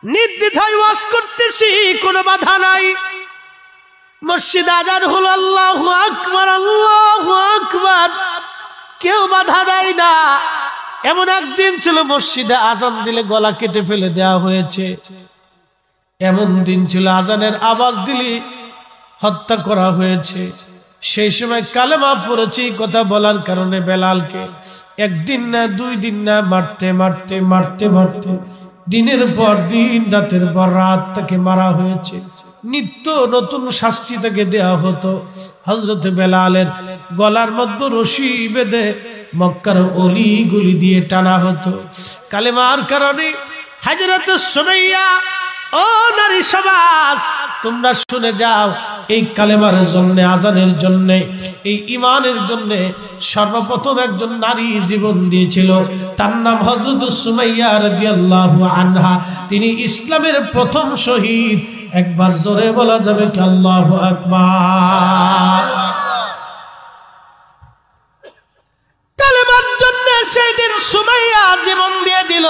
নির্দ্বিধায় ওয়াজ করতেছি, কোনো বাধা নাই। মসজিদে আজান হলো, আল্লাহু আকবার আল্লাহু আকবার, কেউ বাধা দেয় না। এমন একদিন ছিল মসজিদে আজান দিলে গলা কেটে ফেলে দেওয়া হয়েছে। এমন দিন ছিল আজানের আওয়াজ দিলে হত্যা করা হয়েছে। সেই সময় কালেমা পড়েছি কথা বলার কারণে বেলালকে একদিন না দুই দিন না মারতে মারতে মারতে মারতে দিনের পর দিন রাতের পর রাত তাকে মারা হয়েছে। নিত্য নতুন শাস্তি তাকে দেয়া হতো। হযরত বেলালের গলার মধ্যে রশি বেঁধে মক্কার অলি গলি দিয়ে টানা হতো কালেমার কারণে। হযরত সুমাইয়া, ও নারী সমাজ, তোমরা শুনে যাও, এই কালেমার জন্য, আজানের জন্য, এই ঈমানের জন্য সর্বপ্রথম একজন নারী জীবন দিয়েছিল, তার নাম হযরত সুমাইয়া রাদিয়াল্লাহু আনহা। তিনি ইসলামের প্রথম শহীদ। একবার জোরে বলা যাবে কি আল্লাহু আকবার। কালেমার জন্য সেই দিন সুমাইয়া জীবন দিয়ে দিল,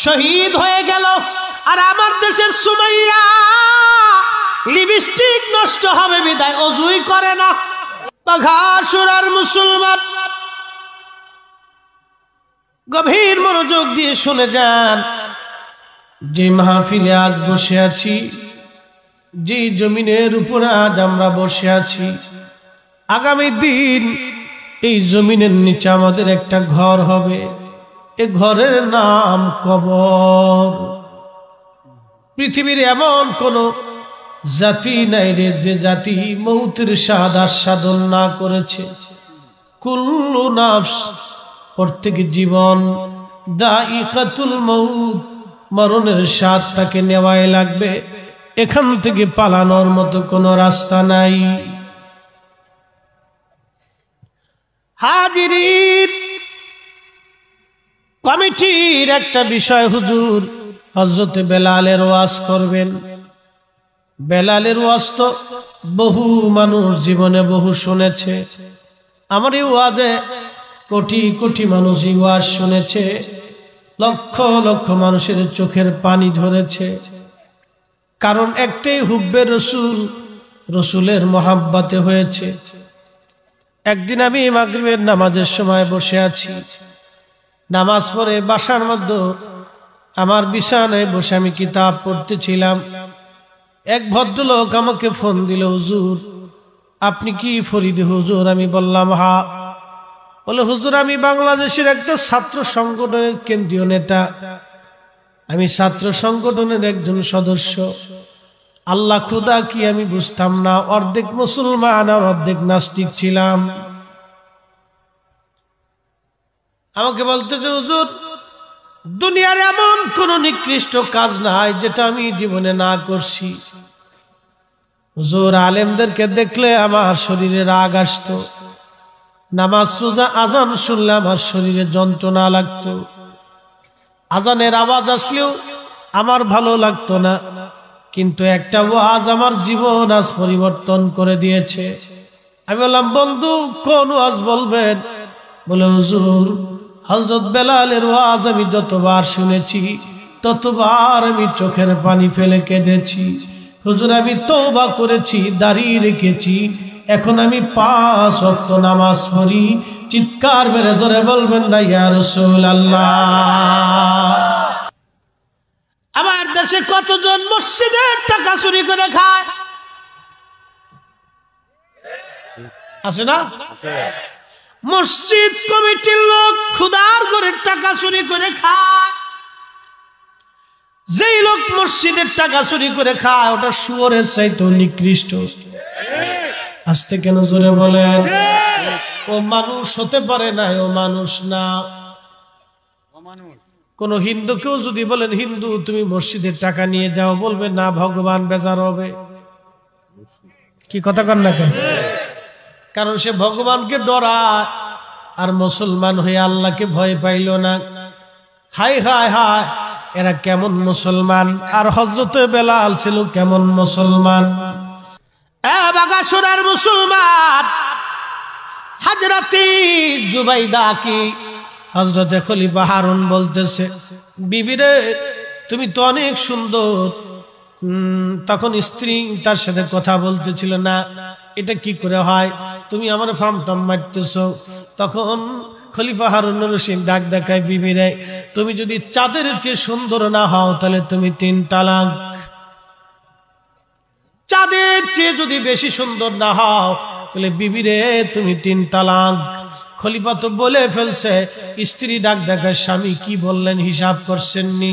শহীদ হয়ে গেল। আর আমার দেশের সুমাইয়া লিপস্টিক নষ্ট হবে বিদায় ওযুই করে না। বাঘাসুরার মুসলমান, গভীর মনোযোগ দিয়ে শুনে যান। যে মাহফিলে আজ বসে আছি, যে জমিনের উপরে আজ আমরা বসে আছি, আগামী দিন এই জমিনের নিচে আমাদের একটা ঘর হবে। এই ঘরের নাম কবর। পৃথিবীর এমন কোন জাতি নাই রে যে জাতি মৌতের স্বাদ আস্বাদন না করেছে। কুল্লু নাফস, প্রত্যেক জীবন, দাইকাতুল মউত, মরণের স্বাদ তাকে নেওয়াই লাগবে। এখান থেকে পালানোর মতো কোনো রাস্তা নাই। হাজিরিন, কমিটির একটা বিষয়, হুজুর হযরত বেলালের ওয়াজ করবেন। বেলালের ওয়াজ তো বহু মানুষ জীবনে বহু শুনেছে। আমার এই ওয়াজে কোটি কোটি মানুষ এই ওয়াজ শুনেছে, লক্ষ লক্ষ মানুষের চোখের পানি ধরেছে। কারণ একটাই, হুব্বে রসুল, রসুলের মহাব্বতে হয়েছে। একদিন আমি মাগরিবের নামাজের সময় বসে আছি, নামাজ পড়ে বাসার মধ্যে আমার বিছানায় বসে আমি কিতাব পড়তেছিলাম। এক ভদ্রলোক আমাকে ফোন দিল, হুজুর আপনি কি ফরিদি হুজুর? আমি বললাম হা। বলে, হুজুর আমি বাংলাদেশের একটা ছাত্র সংগঠনের কেন্দ্রীয় নেতা, আমি ছাত্র সংগঠনের একজন সদস্য। আল্লাহ খুদা কি আমি বুঝতাম না, অর্ধেক মুসলমান আর অর্ধেক নাস্তিক ছিলাম। আমাকে বলতেছে, হুজুর দুনিয়ার এমন কোন নিকৃষ্ট কাজ নাই যেটা আমি জীবনে না করছি। হুজুর আলেমদেরকে দেখলে আমার শরীরে রাগ আসতো, নামাজ রোজা আজান শুনলে আমার শরীরে যন্ত্রণা লাগতো, আজানের আওয়াজ আসলেও আমার ভালো লাগতো না। কিন্তু একটা ওয়াজ আমার জীবন আজ পরিবর্তন করে দিয়েছে। আমি বললাম, বন্ধু কোন ওয়াজ বলবেন? বলে, হুজুর হযরত বেলালের ওয়াজ আমি যতবার শুনেছি ততবার আমি চোখের পানি ফেলে কেঁদেছি। হুজুর আমি তওবা করেছি, দাঁড়িয়ে রেখেছি, এখন আমি 5 ওয়াক্ত নামাজ পড়ি। চিৎকার মেরে জোরে বলবেন না ইয়া রাসূলুল্লাহ। আমার দেশে কতজন মসজিদের টাকা চুরি করে খায় আছে না? মসজিদ কমিটির লোক খুদার ঘরের টাকা চুরি করে খায়। যেই লোক মসজিদের টাকা চুরি করে খায় ওটা শুয়োরের চাইতে নিকৃষ্ট। আস্তে কেন জোরে বলেন? ও মানুষ হতে পারে না, ও মানুষ না। কোন হিন্দুকেও যদি বলেন, হিন্দু তুমি মসজিদের টাকা নিয়ে যাও, বলবে না ভগবান বেজার হবে। কি কথা কন না কেন? কারণ সে ভগবানকে ডরায় আর মুসলমান হয়ে আল্লাহকে ভয় পাইল না। হাই হাই হাই, এরা কেমন মুসলমান! আর হযরত বেলাল ছিল কেমন মুসলমান! বাগাসুরার মুসলমান হযরতে জুবাইদা কি হযরতে খলিফা হারুন বলতেছে, বিবি রে তুমি তো অনেক সুন্দর। তখন স্ত্রী তার সাথে কথা বলতেছিল না, এটা কি করে হয়, তুমি আমার ফার্ম টাম মারতেছো। তখন খলিফা হারুনুর রশিদ ডাক দেখায়, বিবিরে তুমি যদি চাঁদের চেয়ে সুন্দর না হও তাহলে তুমি 3 তালাক। চাঁদের চেয়ে যদি বেশি সুন্দর না হও তাহলে বিবিরে তুমি 3 তালাক। খলিফা তো বলে ফেলছে। স্ত্রী ডাক দেখায়, স্বামী কি বললেন হিসাব করছেননি?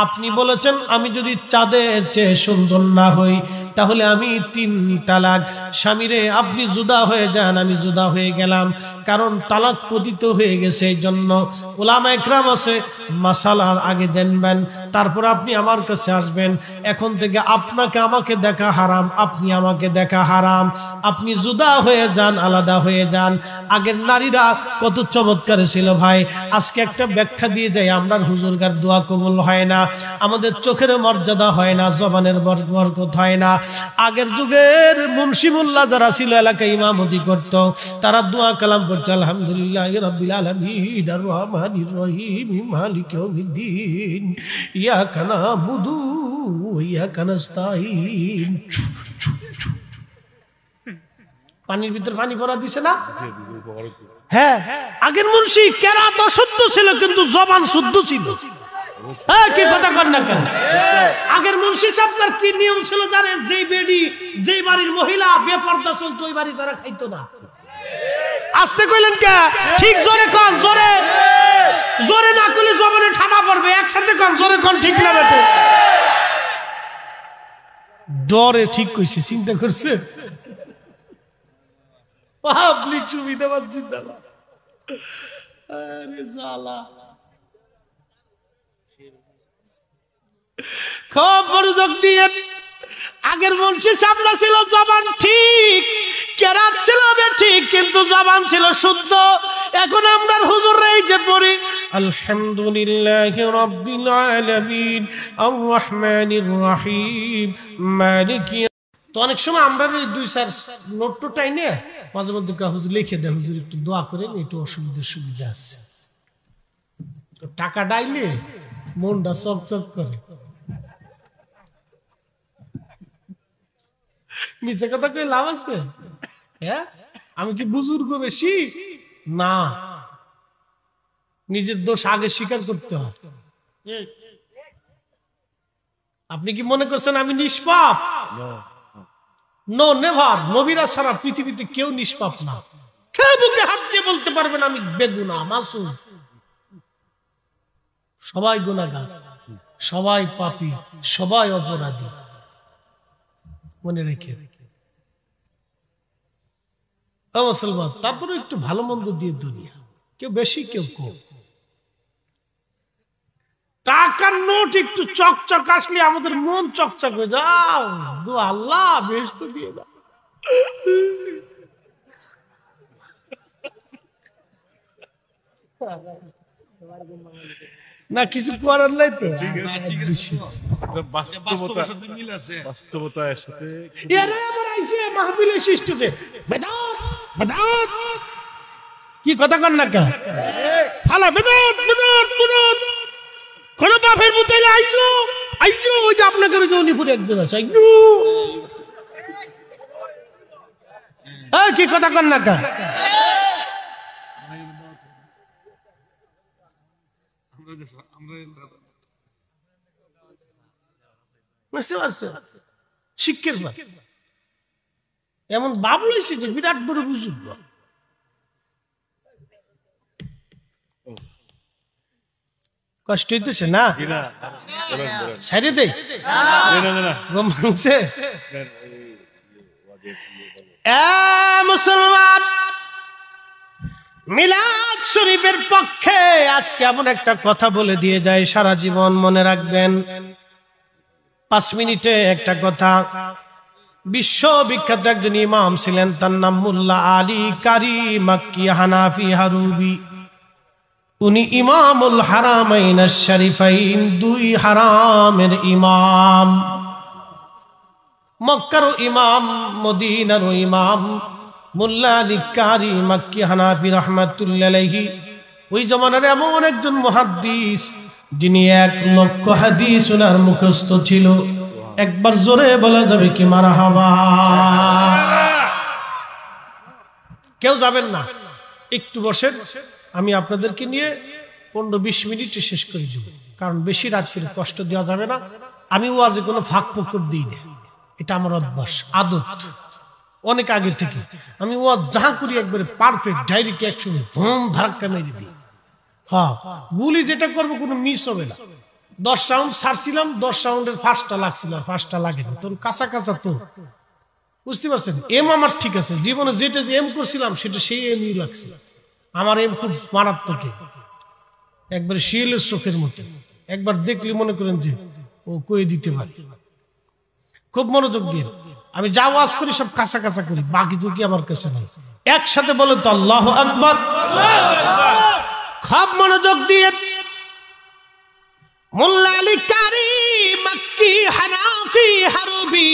আপনি বলেছেন আমি যদি চাঁদের চেয়ে সুন্দর না হই তাহলে আমি 3 তালাক। স্বামীরে আপনি জুদা হয়ে যান, আমি জুদা হয়ে গেলাম, কারণ তালাক পতিত হয়ে গেছে। এই জন্য উলামা ইকরাম আছে, মাসালার আগে জানবেন, তারপর আপনি আমার কাছে আসবেন। এখন থেকে আপনাকে আমাকে দেখা হারাম, আপনি আমাকে দেখা হারাম। আপনি জুদা হয়ে যান, আলাদা হয়ে যান। আগের নারীরা কত চমৎকার ছিল ভাই। আজকে একটা ব্যাখ্যা দিয়ে যাই, আমরার হুজুরগার দোয়া কবুল হয় না, আমাদের চোখের মর্যাদা হয় না, জবানের বরকত হয় না। আগের যুগের মুন্সি মোল্লা যারা ছিল, এলাকায় ইমামতি করত, তারা দোয়া কালাম করতো, আলহামদুলিল্লাহি রাব্বিল আলামিন আর রহমানির রহিম মালিকি ইয়াউমিদ্দিন ইয়াকা নাবুদু ওয়া ইয়াকা নাস্তাইন। পানির ভিতর পানি ভরা দিছে না? হ্যাঁ, আগের মুন্সি কেরাত অশুদ্ধ ছিল কিন্তু জবান শুদ্ধ ছিল। কি কথা কর না কেন? আগের মুন্সি সাহেবদের কি নিয়ম ছিল জানেন? যেই বেডি, যেই বাড়ির মহিলা বেপরদা চলতো ওই বাড়ি তারা খাইতো না। আসতে কইলেন কে? ঠিক জোরে কোন, জোরে জোরে না কইলে জবানে ঠাডা পড়বে। একসাথে কোন, জোরে কোন, ঠিক না বেটে? ডরে ঠিক কইছে, চিন্তা করছে পাবলিক সুবিধাবাদ জিন্দাবাদ। আরে জালা, খুব মনোযোগ দিয়ে। আগের মুন্সি সামনে ছিল জবান ঠিক, কেরাত ছিল ঠিক, কিন্তু জবান ছিল শুদ্ধ। এখন আমরা হুজুররা এই যে পড়ি আলহামদুলিল্লাহি রাব্বিল আলামিন আর রহমানির রহিম মালিকি। তো অনেক সময় আমরা 2-4 নোট টাইনে মাঝে মধ্যে হুজুর লিখে দেয়, হুজুর একটু দোয়া করেন, একটু সুবিধা আছে। তো টাকা ডাইলে মনটা চকচক করে। নিচে কথা কই লাভ আছে? হ্যাঁ, আমি কি বুজুর্গ বেশি? না, নিজের দোষ আগে স্বীকার করতে হয়। আপনি কি মনে করছেন আমি নিষ্পাপ? No, never. নবীরা ছাড়া পৃথিবীতে কেউ নিষ্পাপ না। কেউ বুকে হাত দিয়ে বলতে পারবেন আমি বেগুনাহ, মাসুম। সবাই গুনাহগার, সবাই পাপী, সবাই অপরাধী। মনে রেখে মুসলমান, তারপরে একটু ভালো মন্দ দিয়ে দুনিয়া, কেউ বেশি কেউ কম। টাকার নোট একটু চকচক আসলে আমাদের মন চকচক হয়ে যাও, আল্লাহ বেহেশত দিয়ে দাও। না কিছু করার নাই তো, বাস্তবতার সাথে মাহফিলের সৃষ্টিতে কি কথা কর না কা ফালা বেদাত বেদাত বেদাত কোন বাপের মধ্যে আইজো আইজো ওই যে আপনাদের জনিপুরে একজন আছে আইজো। কি কথা কর না কা? শিক্ষের এমন ভাব লইছে যে বিরাট বড় বুজুর্গ। কষ্ট হইতেছে না? সাইডে দে মুসলমান, মিলাদ শরীফের পক্ষে আজকে এমন একটা কথা বলে দিয়ে যায়, সারা জীবন মনে রাখবেন। 5 মিনিটে একটা কথা। বিশ্ববিখ্যাত একজন ইমাম ছিলেন, তার নাম মোল্লা আলী কারি মাক্কি হানাফি হারুবি। উনি ইমামুল হারামাইন আশ-শরীফাইন, 2 হারামের ইমাম, মক্কারও ইমাম, মদিনারও ইমাম। মোল্লা আলী কারি মাক্কি হানাফি রাহমাতুল্লাহ আলাইহি ওই জমানার এমন একজন মুহাদ্দিস, যিনি 1 লক্ষ হাদিস ওনার মুখস্থ ছিল। একবার জোরে বলা যাবে কি মারহাবা? কেউ যাবেন না, একটু বসেন, আমি আপনাদেরকে নিয়ে 15-20 মিনিটে শেষ করে দেব, কারণ বেশি রাত করে কষ্ট দেওয়া যাবে না। আমি ওয়াজে কোনো ফাঁক পুকুর দিই না, এটা আমার অভ্যাস, আদত, অনেক আগে থেকে। আমি ওয়াজ যাহা করি একবারে পারফেক্ট, ডাইরেক্ট অ্যাকশন, ধুম ধাক্কা মেরে দিই। হ্যাঁ, গুলি যেটা করবো কোনো মিস হবে না। 10 রাউন্ড ছাড়ছিলাম, 10 রাউন্ডের ফার্স্টটা লাগছিল, ফার্স্টটা লাগেনি, তখন কাঁচা কাঁচা তো, বুঝতে পারছেন? এম আমার ঠিক আছে, জীবনে যেটা এম করছিলাম সেটা সেই এমই লাগছে। আমার এম খুব মারাত্মক, একবারে শিয়ালের চোখের মতো, একবার দেখলে মনে করেন যে ও কয়ে দিতে পারে। খুব মনোযোগ দিয়ে আমি যা ওয়াজ করি সব কাঁচা কাঁচা করি, বাকি ঝুঁকি আমার কাছে নাই। একসাথে বলেন তো আল্লাহু আকবার। খুব মনোযোগ দিয়ে মোল্লা আলী কারি মক্কি হানাফি হারবি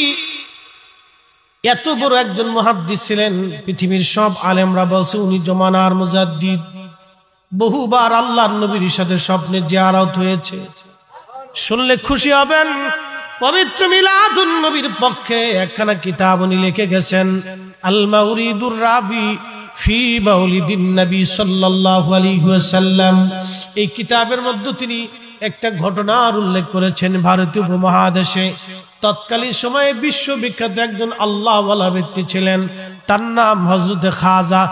এত বড় একজন মুহাদ্দিস ছিলেন, পৃথিবীর সব আলেমরা বলছে উনি জমানার মুজাদ্দিদ। বহুবার আল্লাহর নবীর সাথে স্বপ্নে জিয়ারত হয়েছে, শুনলে খুশি হবেন। পবিত্র মিলাদুন নবীর পক্ষে একখানা কিতাব উনি লিখে গেছেন, আল মাউরিদুর রাবি ফি মাউলিদিন নবী সাল্লাল্লাহু আলাইহি ওয়াসাল্লাম। এই কিতাবের মধ্যে তিনি একটা ঘটনার উল্লেখ করেছেন। ভারতীয় উপমহাদেশে তৎকালীন সময়ে বিশ্ববিখ্যাত একজন আল্লাহওয়ালা ব্যক্তি ছিলেন, তার নাম হযরত খাজা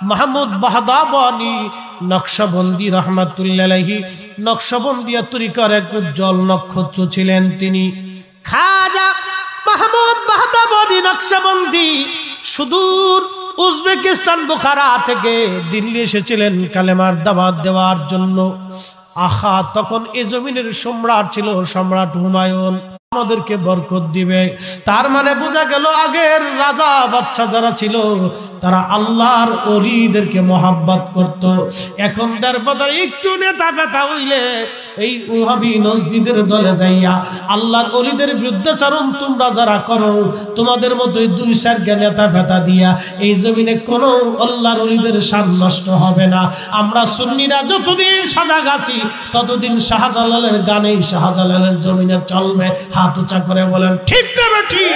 মাহমুদ বাহদাবনী নকশবন্দি রহমাতুল্লাহ আলাইহি। নকশবন্দিয়া তরিকার এক উজ্জ্বল নক্ষত্র ছিলেন তিনি। খাজা মাহমুদ বাহদাবনী নকশবন্দি সুদূর উজবেকিস্তান বুখারা থেকে দিল্লি এসেছিলেন কালেমার দাওয়াত দেওয়ার জন্য। আহা, তখন এ জমিনের সম্রাট ছিল সম্রাট হুমায়ুন। আমাদেরকে বরকত দিবে, তার মানে বোঝা গেল আগের রাজা বাদশা যারা ছিল তারা আল্লাহর ওলিদেরকে মহাব্বত করত। এখন দরবারে একটু নেতা পেতা হইলে এই ওহাবি নজদিদের দলে যাইয়া আল্লাহর ওলিদের বিরুদ্ধাচরণ তোমরা যারা করো, তোমাদের মতোই 2-4 নেতা পেতা দিয়া এই জমিনে কোনো আল্লাহর ওলিদের শান নষ্ট হবে না। আমরা সুন্নিরা যতদিন সজাগ আছি ততদিন শাহজালালের গানেই শাহজালালের জমিনে চলবে। হাত উঁচা করে বলেন ঠিক না ঠিক?